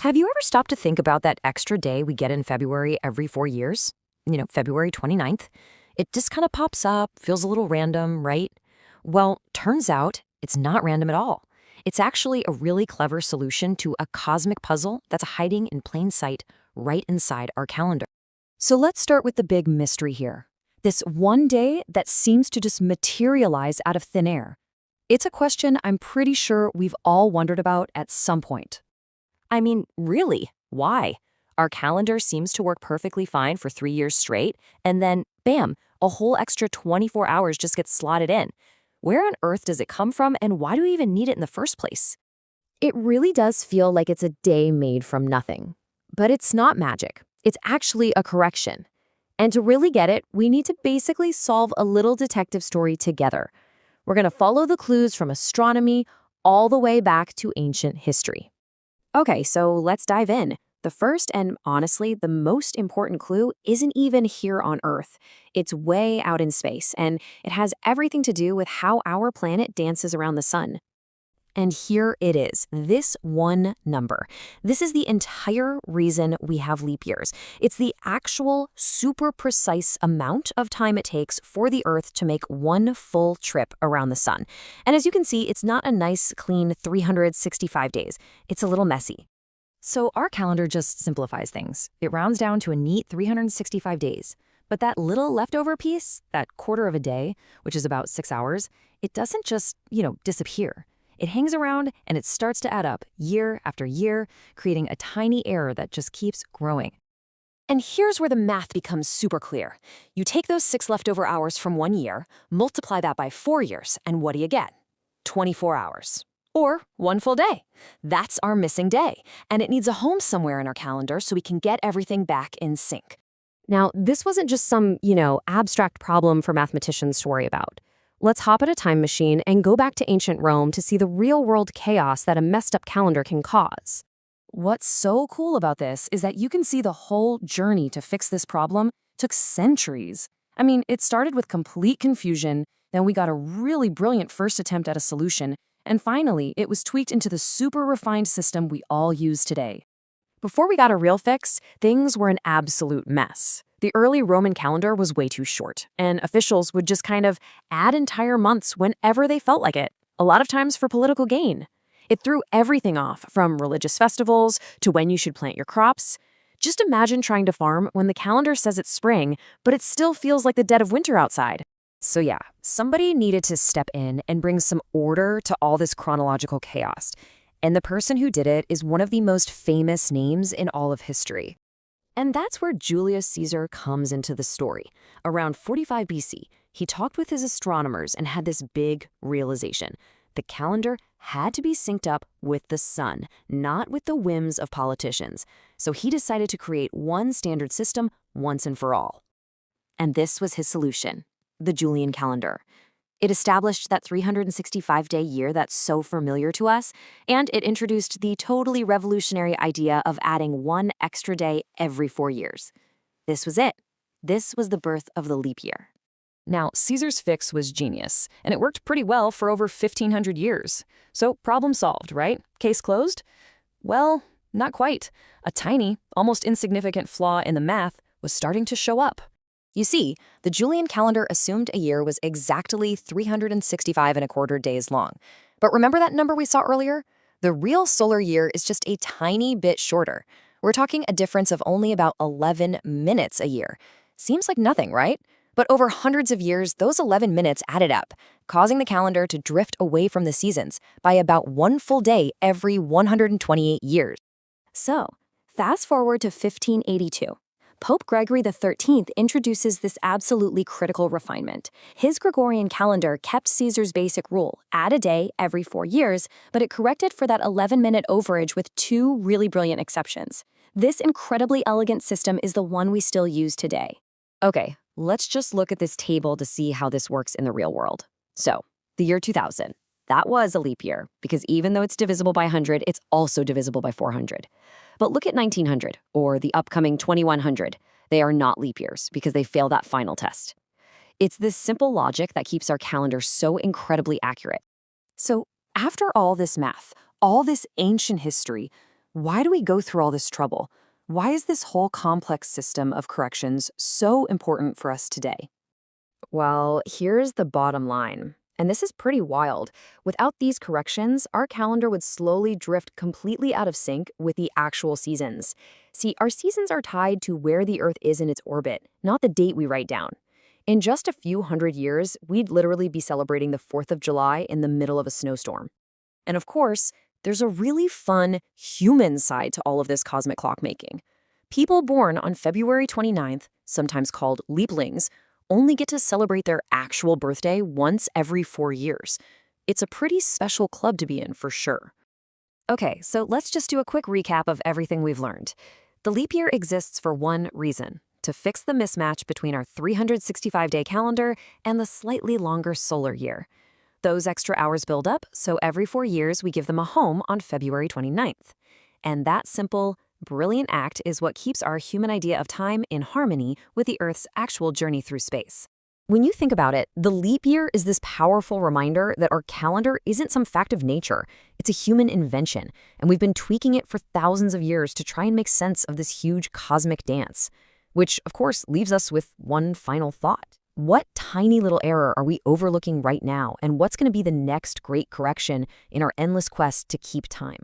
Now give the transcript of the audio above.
Have you ever stopped to think about that extra day we get in February every 4 years? February 29th. It just kind of pops up, feels a little random, right? Well, turns out it's not random at all. It's actually a really clever solution to a cosmic puzzle that's hiding in plain sight right inside our calendar. So let's start with the big mystery here. This one day that seems to just materialize out of thin air. It's a question I'm pretty sure we've all wondered about at some point. I mean, really, why? Our calendar seems to work perfectly fine for 3 years straight, and then, bam, a whole extra 24 hours just gets slotted in. Where on earth does it come from, and why do we even need it in the first place? It really does feel like it's a day made from nothing. But it's not magic. It's actually a correction. And to really get it, we need to basically solve a little detective story together. We're going to follow the clues from astronomy all the way back to ancient history. Okay, so let's dive in. The first and honestly the most important clue isn't even here on Earth. It's way out in space, and it has everything to do with how our planet dances around the sun. And here it is, this one number. This is the entire reason we have leap years. It's the actual super precise amount of time it takes for the Earth to make one full trip around the sun. And as you can see, it's not a nice, clean 365 days. It's a little messy. So our calendar just simplifies things. It rounds down to a neat 365 days. But that little leftover piece, that quarter of a day, which is about 6 hours, it doesn't just, disappear. It hangs around and it starts to add up year after year, creating a tiny error that just keeps growing. And here's where the math becomes super clear. You take those 6 leftover hours from 1 year, multiply that by 4 years, and what do you get? 24 hours. Or 1 full day. That's our missing day, and it needs a home somewhere in our calendar so we can get everything back in sync. Now, this wasn't just some, abstract problem for mathematicians to worry about. Let's hop in a time machine and go back to ancient Rome to see the real-world chaos that a messed-up calendar can cause. What's so cool about this is that you can see the whole journey to fix this problem took centuries. I mean, it started with complete confusion, then we got a really brilliant first attempt at a solution, and finally, it was tweaked into the super refined system we all use today. Before we got a real fix, things were an absolute mess. The early Roman calendar was way too short, and officials would just kind of add entire months whenever they felt like it, a lot of times for political gain. It threw everything off, from religious festivals to when you should plant your crops. Just imagine trying to farm when the calendar says it's spring, but it still feels like the dead of winter outside. So yeah, somebody needed to step in and bring some order to all this chronological chaos. And the person who did it is one of the most famous names in all of history. And that's where Julius Caesar comes into the story. Around 45 BC, he talked with his astronomers and had this big realization. The calendar had to be synced up with the sun, not with the whims of politicians. So he decided to create one standard system once and for all. And this was his solution, the Julian calendar. It established that 365-day year that's so familiar to us, and it introduced the totally revolutionary idea of adding one extra day every 4 years. This was it. This was the birth of the leap year. Now, Caesar's fix was genius, and it worked pretty well for over 1,500 years. So problem solved, right? Case closed? Well, not quite. A tiny, almost insignificant flaw in the math was starting to show up. You see, the Julian calendar assumed a year was exactly 365 1/4 days long. But remember that number we saw earlier? The real solar year is just a tiny bit shorter. We're talking a difference of only about 11 minutes a year. Seems like nothing, right? But over hundreds of years, those 11 minutes added up, causing the calendar to drift away from the seasons by about 1 full day every 128 years. So, fast forward to 1582. Pope Gregory XIII introduces this absolutely critical refinement. His Gregorian calendar kept Caesar's basic rule, add a day every 4 years, but it corrected for that 11-minute overage with 2 really brilliant exceptions. This incredibly elegant system is the one we still use today. Okay, let's just look at this table to see how this works in the real world. So, the year 2000. That was a leap year, because even though it's divisible by 100, it's also divisible by 400. But look at 1900, or the upcoming 2100. They are not leap years, because they fail that final test. It's this simple logic that keeps our calendar so incredibly accurate. So, after all this math, all this ancient history, Why do we go through all this trouble? Why is this whole complex system of corrections so important for us today? Well, here's the bottom line. And this is pretty wild. Without these corrections, our calendar would slowly drift completely out of sync with the actual seasons. See, our seasons are tied to where the Earth is in its orbit, not the date we write down. In just a few hundred years, we'd literally be celebrating the 4th of July in the middle of a snowstorm. And of course, there's a really fun human side to all of this cosmic clockmaking. People born on February 29th, sometimes called leaplings, only get to celebrate their actual birthday once every 4 years. It's a pretty special club to be in, for sure. Okay, so let's just do a quick recap of everything we've learned. The leap year exists for one reason: to fix the mismatch between our 365-day calendar and the slightly longer solar year. Those extra hours build up, so every 4 years we give them a home on February 29th. And that simple, brilliant act is what keeps our human idea of time in harmony with the Earth's actual journey through space. When you think about it, the leap year is this powerful reminder that our calendar isn't some fact of nature. It's a human invention, and we've been tweaking it for thousands of years to try and make sense of this huge cosmic dance. Which, of course, leaves us with one final thought. What tiny little error are we overlooking right now, and what's going to be the next great correction in our endless quest to keep time?